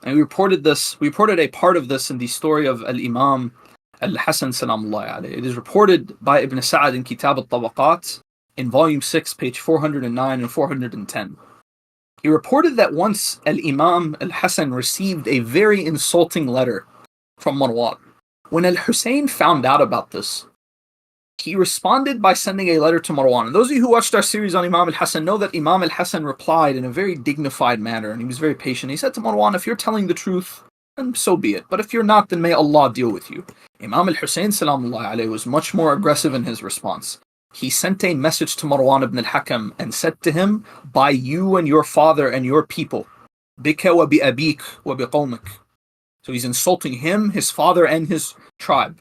And we reported a part of this in the story of Al-Imam Al-Hasan salamullahi alayhi. It is reported by Ibn Sa'd in Kitab al-Tabaqat in volume 6, page 409 and 410. He reported that once Al-Imam Al-Hasan received a very insulting letter from Marwan. When Al-Husayn found out about this, he responded by sending a letter to Marwan. And those of you who watched our series on Imam al-Hasan know that Imam al-Hasan replied in a very dignified manner, and he was very patient. He said to Marwan, if you're telling the truth, then so be it. But if you're not, then may Allah deal with you. Imam al-Husayn salamullahi alayhi was much more aggressive in his response. He sent a message to Marwan ibn al-Hakam and said to him, by you and your father and your people, bika wa bi abik wa bi qawmik. So he's insulting him, his father, and his tribe.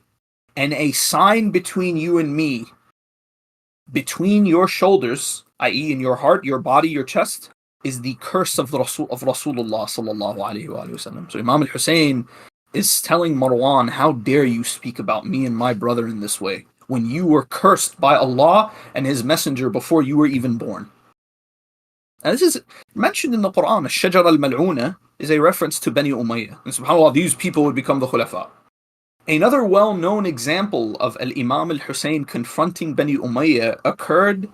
And a sign between you and me, between your shoulders, i.e. in your heart, your body, your chest, is the curse of Rasulullah sallallahu alayhi wa sallam. So Imam al-Husayn is telling Marwan, how dare you speak about me and my brother in this way, when you were cursed by Allah and His Messenger before you were even born. And this is mentioned in the Quran. Al-Shajar al-Mal'una is a reference to Bani Umayyah. And subhanAllah, these people would become the Khulafa. Another well-known example of Al-Imam al-Husayn confronting Bani Umayyah occurred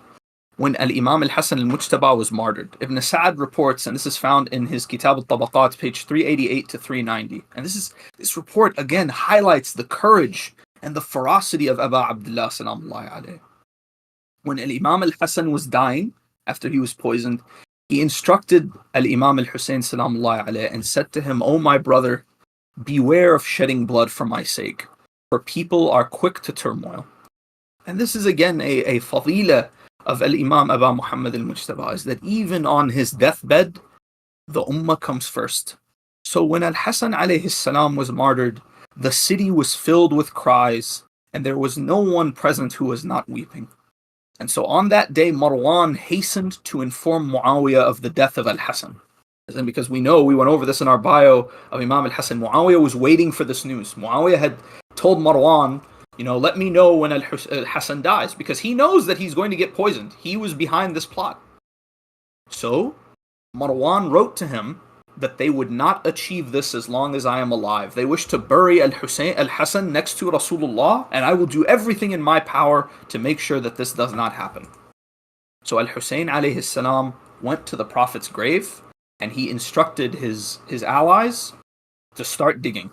when Al-Imam al-Hasan al-Mujtaba was martyred. Ibn Sa'ad reports, and this is found in his Kitab al-Tabaqat, page 388 to 390. And this report again highlights the courage and the ferocity of Aba Abdullah salamullahi alayhi. When Al-Imam al-Hasan was dying, after he was poisoned, he instructed Al-Imam al-Husayn salamullahi alayhi and said to him, "O my brother, beware of shedding blood for my sake, for people are quick to turmoil." And this is again a fadila of Al-Imam Aba Muhammad al-Mujtaba, is that even on his deathbed, the ummah comes first. So when Al-Hasan alayhi salam was martyred, the city was filled with cries, and there was no one present who was not weeping. And so on that day, Marwan hastened to inform Muawiyah of the death of Al-Hasan. And because we know, we went over this in our bio of Imam al-Hasan, Muawiyah was waiting for this news. Muawiyah had told Marwan, let me know when Al-Hasan dies, because he knows that he's going to get poisoned. He was behind this plot. So Marwan wrote to him that they would not achieve this as long as I am alive. They wish to bury Al-Hasan next to Rasulullah, and I will do everything in my power to make sure that this does not happen. So Al-Husayn alayhi salam went to the Prophet's grave, and he instructed his allies to start digging.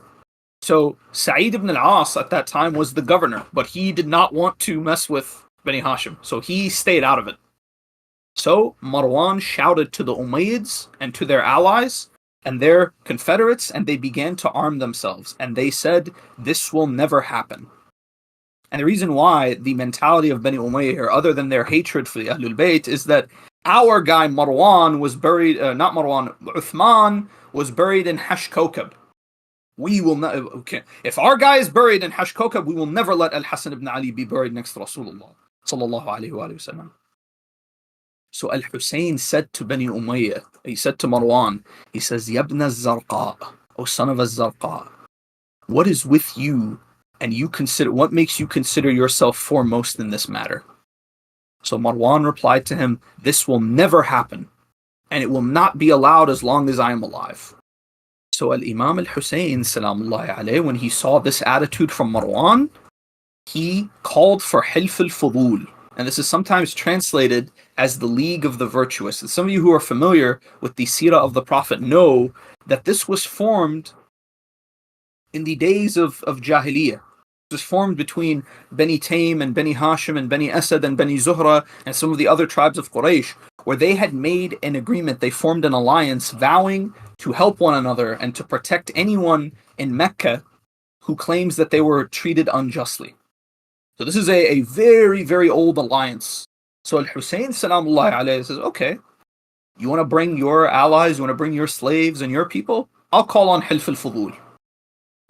So Sa'id ibn al-As at that time was the governor, but he did not want to mess with Bani Hashim, so he stayed out of it. So Marwan shouted to the Umayyads and to their allies and their confederates, and they began to arm themselves. And they said, this will never happen. And the reason why the mentality of Bani Umayyah here, other than their hatred for the Ahlul Bayt, is that our guy Marwan was buried, not Marwan, Uthman was buried in Hashkokab. We will not, okay. If our guy is buried in Hashkokab, we will never let Al-Hasan ibn Ali be buried next to Rasulullah sallallahu alayhi wa sallam. So Al-Husayn said to Bani Umayyah, he said to Marwan, he says, Yabna al-Zarqa, O son of al-Zarqa, what is with you, and what makes you consider yourself foremost in this matter? So Marwan replied to him, this will never happen, and it will not be allowed as long as I am alive. So Al-Imam al-Husayn salamullahi alayhi, when he saw this attitude from Marwan, he called for Hilf al-Fudul. And this is sometimes translated as the League of the Virtuous. And some of you who are familiar with the seerah of the Prophet know that this was formed in the days of Jahiliyyah. It was formed between Bani Taym and Bani Hashim and Bani Asad and Bani Zuhra and some of the other tribes of Quraysh, where they had made an agreement, they formed an alliance vowing to help one another and to protect anyone in Mecca who claims that they were treated unjustly. So this is a very, very old alliance. So Al-Husayn salamullahi alayhi says, okay, you want to bring your allies, you want to bring your slaves and your people? I'll call on Hilf al-Fudul.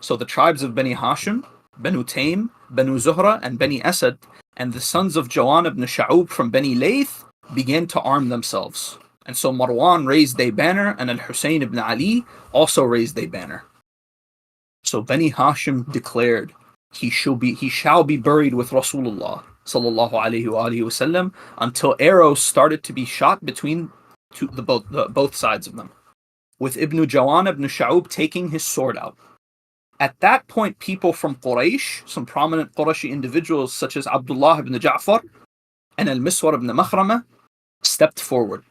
So the tribes of Bani Hashim, Banu Taym, Banu Zuhra, and Bani Asad, and the sons of Jawan ibn Sha'ub from Bani Layth began to arm themselves. And so Marwan raised a banner, and Al-Husayn ibn Ali also raised a banner. So Bani Hashim declared, he shall be buried with Rasulullah sallallahu alayhi wa sallam until arrows started to be shot between both sides of them, with Ibn Jawan ibn Sha'ub taking his sword out. At that point, people from Quraysh, some prominent Qurayshi individuals such as Abdullah ibn Ja'far and Al-Miswar ibn Makhrama, stepped forward.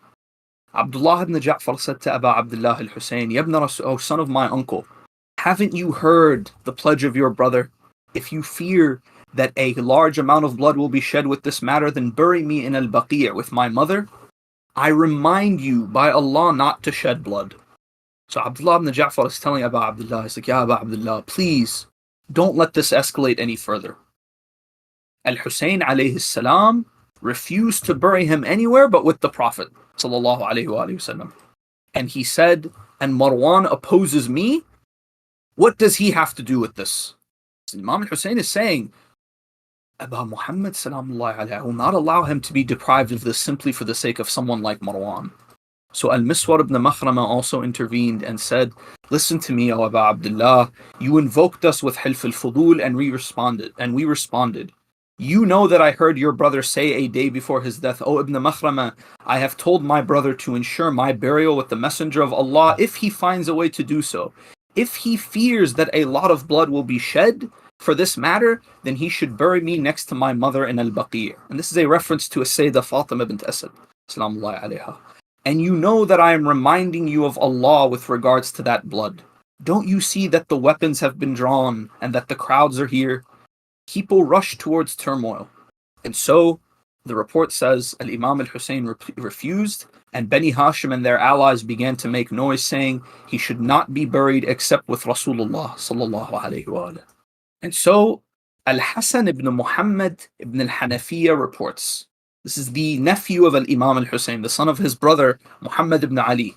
Abdullah ibn Ja'far said to Aba Abdullah al-Husayn, Yabna Rasul, O son of my uncle, haven't you heard the pledge of your brother? If you fear that a large amount of blood will be shed with this matter, then bury me in al-Baqi' with my mother. I remind you by Allah not to shed blood. So Abdullah ibn Ja'far is telling Abu Abdullah, he's like, Ya Abu Abdullah, please don't let this escalate any further. Al-Husayn alayhi salam refused to bury him anywhere but with the Prophet sallallahu alayhi wa sallam. And he said, and Marwan opposes me, what does he have to do with this? So Imam al-Husayn is saying, Abu Muhammad salamullahi alayhi, I will not allow him to be deprived of this simply for the sake of someone like Marwan. So Al-Miswar ibn Makhrama also intervened and said, listen to me, O Abu Abdullah, you invoked us with Hilf al-Fudul and we responded. You know that I heard your brother say a day before his death, O Ibn Makhrama, I have told my brother to ensure my burial with the Messenger of Allah if he finds a way to do so. If he fears that a lot of blood will be shed for this matter, then he should bury me next to my mother in al-Baqi'. And this is a reference to a Sayyidah Fatima bint Asad, salamullahi alayha. And you know that I am reminding you of Allah with regards to that blood. Don't you see that the weapons have been drawn and that the crowds are here? People rush towards turmoil. And so, the report says, Al-Imam al-Husayn refused, and Bani Hashim and their allies began to make noise saying he should not be buried except with Rasulullah sallallahu alayhi wa sallam. And so, Al-Hasan ibn Muhammad ibn al-Hanafiya reports. This is the nephew of Al-Imam al-Husayn, the son of his brother Muhammad ibn Ali.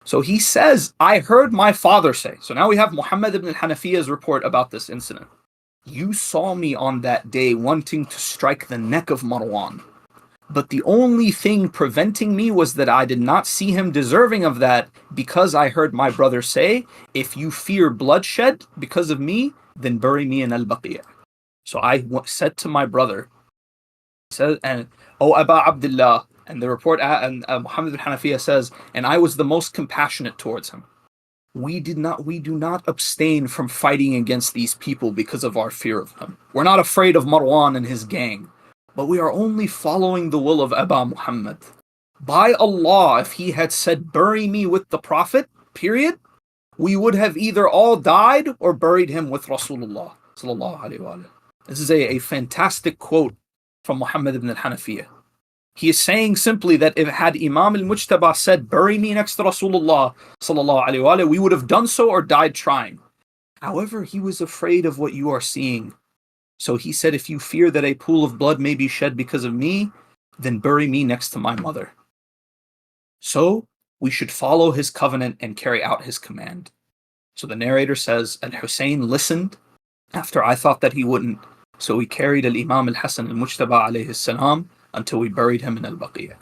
So he says, I heard my father say. So now we have Muhammad ibn al-Hanafiya's report about this incident. You saw me on that day wanting to strike the neck of Marwan. But the only thing preventing me was that I did not see him deserving of that because I heard my brother say, if you fear bloodshed because of me, then bury me in al-Baqi'. So I said to my brother, and O Abu Abdullah, and the report, and Muhammad al-Hanafiya says, and I was the most compassionate towards him. We do not abstain from fighting against these people because of our fear of them. We're not afraid of Marwan and his gang, but we are only following the will of Abu Muhammad. By Allah, if he had said, bury me with the Prophet, period, we would have either all died or buried him with Rasulullah sallallahu alaihi wasallam. This is a fantastic quote from Muhammad ibn al-Hanafiya. He is saying simply that if had Imam al-Mujtaba said, bury me next to Rasulullah sallallahu alaihi wasallam, we would have done so or died trying. However, he was afraid of what you are seeing. So he said, if you fear that a pool of blood may be shed because of me, then bury me next to my mother. So we should follow his covenant and carry out his command. So the narrator says, Al-Husayn listened after I thought that he wouldn't. So we carried Al-Imam al-Hasan al-Mujtaba alayhi salam until we buried him in al-Baqi'.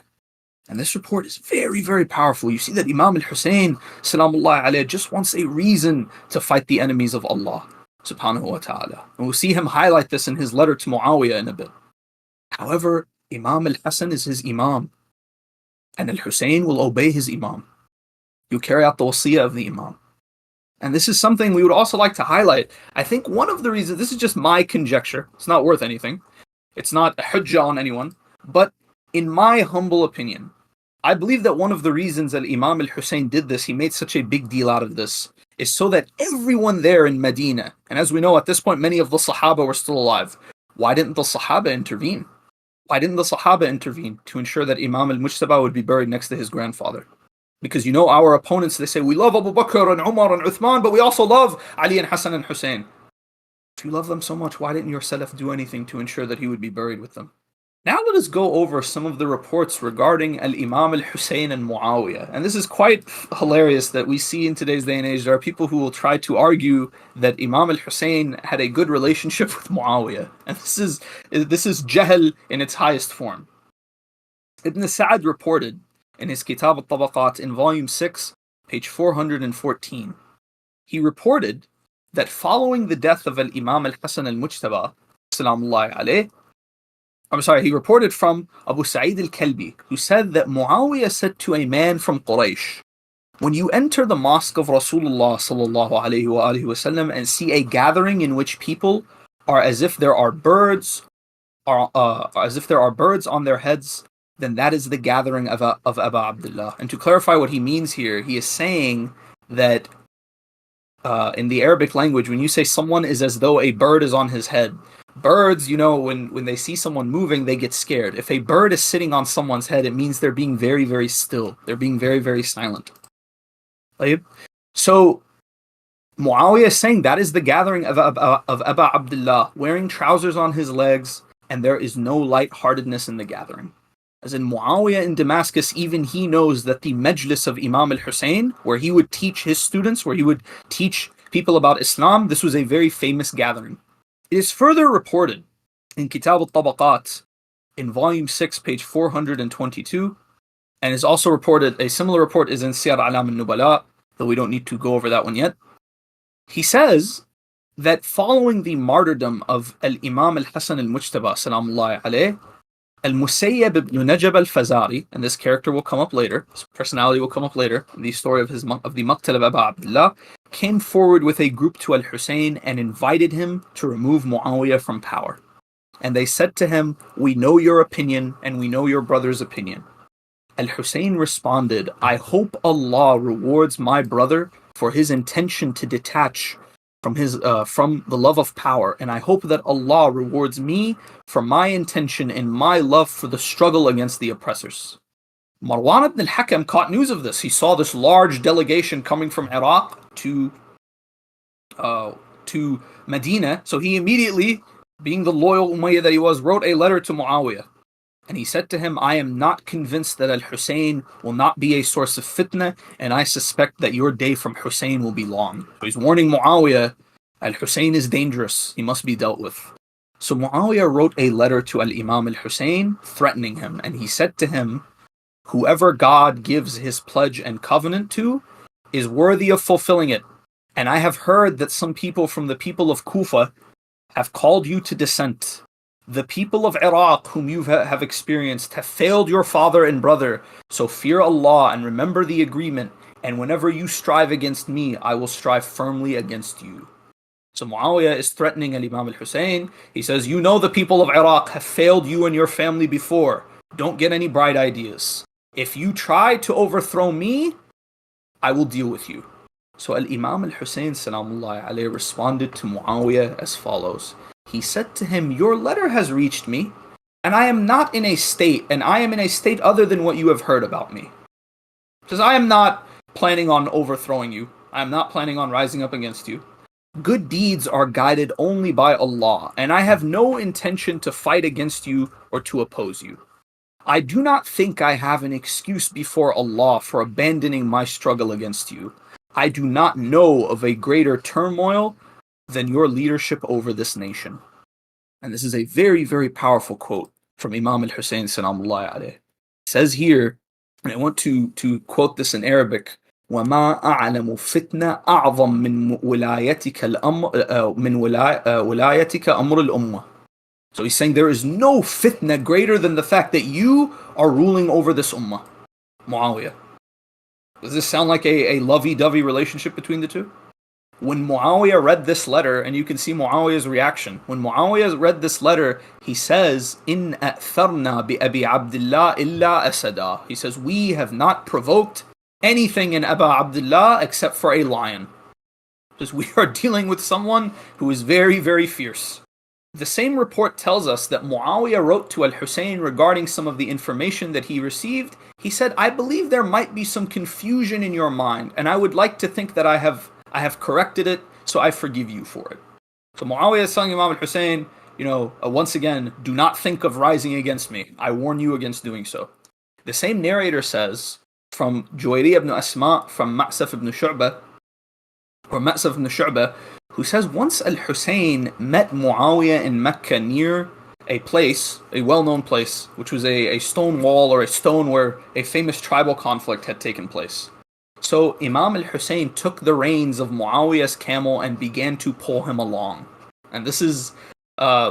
And this report is very, very powerful. You see that Imam al-Husayn salamullahi alayhi just wants a reason to fight the enemies of Allah subhanahu wa ta'ala. And we'll see him highlight this in his letter to Muawiyah in a bit. However, Imam al-Hasan is his Imam, and al-Husayn will obey his Imam. He'll carry out the wasiyah of the Imam. And this is something we would also like to highlight. I think one of the reasons, this is just my conjecture, it's not worth anything, it's not a hujjah on anyone, but in my humble opinion, I believe that one of the reasons that Imam al-Husayn did this, he made such a big deal out of this, is so that everyone there in Medina, and as we know at this point many of the Sahaba were still alive, why didn't the Sahaba intervene? Why didn't the Sahaba intervene to ensure that Imam al-Mujtaba would be buried next to his grandfather? Because you know our opponents, they say, we love Abu Bakr and Umar and Uthman, but we also love Ali and Hassan and Hussein. If you love them so much, why didn't your Salaf do anything to ensure that he would be buried with them? Now let us go over some of the reports regarding Al-Imam al-Husayn and Muawiyah. And this is quite hilarious that we see in today's day and age, there are people who will try to argue that Imam al-Husayn had a good relationship with Muawiyah. And this is jahl in its highest form. Ibn Sa'ad reported in his Kitab al-Tabaqat in volume 6, page 414. He reported that following the death of Al-Imam al-Hasan al-Mujtaba, salamullahi alayh, he reported from Abu Sa'id al-Kalbi, who said that Muawiyah said to a man from Quraysh, when you enter the mosque of Rasulullah sallallahu alayhi wa alihi wasallam and see a gathering in which people are as if there are birds, on their heads, then that is the gathering of Abu Abdullah. And to clarify what he means here, he is saying that in the Arabic language, when you say someone is as though a bird is on his head, birds, when they see someone moving, they get scared. If a bird is sitting on someone's head, it means they're being very, very still. They're being very, very silent. Right? So Muawiyah is saying that is the gathering of Aba Abdullah, wearing trousers on his legs, and there is no lightheartedness in the gathering. As in Muawiyah in Damascus, even he knows that the majlis of Imam al-Husayn, where he would teach his students, where he would teach people about Islam, this was a very famous gathering. It is further reported in Kitab al-Tabaqat, in volume 6, page 422, and is also reported, a similar report is in Siyar Alam al-Nubala, though we don't need to go over that one yet. He says that following the martyrdom of al-Imam al-Hasan al-Mujtaba, salamullahi alayh, al-Musayyab ibn Najab al-Fazari, and this character will come up later, his personality will come up later, the story of the Maqtal of Abu Abdullah, came forward with a group to al-Husayn and invited him to remove Muawiyah from power. And they said to him, "We know your opinion and we know your brother's opinion." Al-Husayn responded, "I hope Allah rewards my brother for his intention to detach from the love of power, and I hope that Allah rewards me for my intention and my love for the struggle against the oppressors." Marwan ibn al-Hakam caught news of this. He saw this large delegation coming from Iraq to Medina, so he immediately, being the loyal Umayyah that he was, wrote a letter to Muawiyah. And he said to him, "I am not convinced that al-Husayn will not be a source of fitna, and I suspect that your day from Husayn will be long." So he's warning Muawiyah, al-Husayn is dangerous, he must be dealt with. So Muawiyah wrote a letter to al-Imam al-Husayn threatening him, and he said to him, "Whoever God gives his pledge and covenant to is worthy of fulfilling it. And I have heard that some people from the people of Kufa have called you to dissent. The people of Iraq whom you have experienced have failed your father and brother, so fear Allah and remember the agreement, and whenever you strive against me, I will strive firmly against you." So Muawiyah is threatening al-Imam al-Husayn. He says, "You know the people of Iraq have failed you and your family before. Don't get any bright ideas. If you try to overthrow me, I will deal with you." So al-Imam al-Husayn salamullahi alayhi responded to Muawiyah as follows. He said to him, "Your letter has reached me, and I am not in a state, and I am in a state other than what you have heard about me. Because I am not planning on overthrowing you. I am not planning on rising up against you. Good deeds are guided only by Allah, and I have no intention to fight against you or to oppose you. I do not think I have an excuse before Allah for abandoning my struggle against you. I do not know of a greater turmoil than your leadership over this nation." And this is a very, very powerful quote from Imam al-Husayn salamullahi alayh. It says here, and I want to quote this in Arabic, وَمَا أَعْلَمُ فِتْنَةً أَعْظَمْ مِنْ وِلَايَتِكَ أَمْرُ الْأُمَّةِ. So he's saying there is no fitna greater than the fact that you are ruling over this ummah. Muawiyah. Does this sound like a lovey-dovey relationship between the two? When Muawiyah read this letter, and you can see Muawiyah's reaction, when Muawiyah read this letter, he says, "In أَثَرْنَا بِأَبِي عَبْدِ اللَّهِ إِلَّا أَسَدًا." He says, "We have not provoked anything in Abu Abdullah except for a lion." Because we are dealing with someone who is very, very fierce. The same report tells us that Muawiyah wrote to al-Husayn regarding some of the information that he received. He said, "I believe there might be some confusion in your mind, and I would like to think that I have corrected it, so I forgive you for it." So Muawiyah is telling Imam al-Husayn, once again, do not think of rising against me. I warn you against doing so. The same narrator says, from Juwayriyyah ibn Asma, from Ma'saf ibn Shu'bah, who says once al-Husayn met Muawiyah in Mecca near a place, a well-known place, which was a stone wall or a stone where a famous tribal conflict had taken place. So Imam al-Husayn took the reins of Muawiyah's camel and began to pull him along. And this is,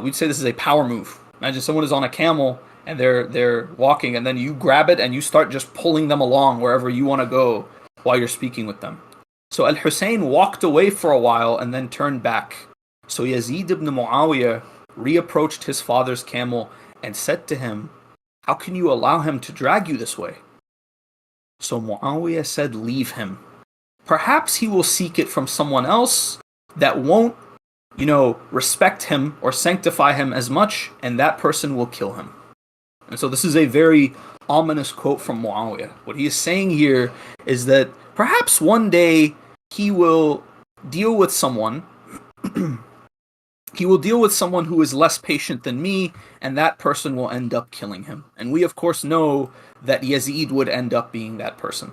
we'd say this is a power move. Imagine someone is on a camel and they're walking, and then you grab it and you start just pulling them along wherever you want to go while you're speaking with them. So al-Husayn walked away for a while and then turned back. So Yazid ibn Muawiyah reapproached his father's camel and said to him, "How can you allow him to drag you this way?" So Muawiyah said, "Leave him. perhaps he will seek it from someone else that won't, respect him or sanctify him as much, and that person will kill him. And so this is a very ominous quote from Muawiyah. What he is saying here is that perhaps one day he will deal with someone who is less patient than me, and that person will end up killing him. And we of course know that Yazid would end up being that person.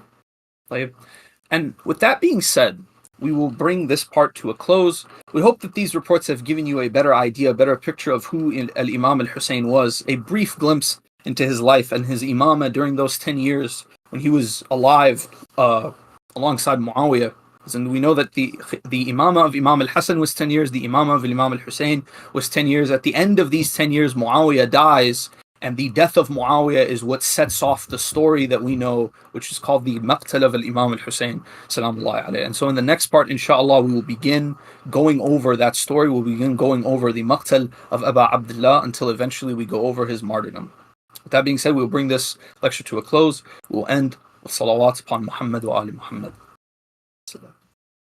And with that being said, we will bring this part to a close. We hope that these reports have given you a better idea, a better picture of who Al-Imam Al-Husayn was, a brief glimpse into his life and his imamah during those 10 years when he was alive alongside Muawiyah. And we know that the imamah of Imam al-Hasan was 10 years, the imamah of Imam al-Husayn was 10 years. At the end of these 10 years, Muawiyah dies, and the death of Muawiyah is what sets off the story that we know, which is called the Maqtal of Imam al-Husayn, salamullahi alayhi. And so in the next part, inshallah, we will begin going over that story. We'll begin going over the Maqtal of Abu Abdullah until eventually we go over his martyrdom. With that being said, we'll bring this lecture to a close. We'll end with salawat upon Muhammad wa ali Muhammad.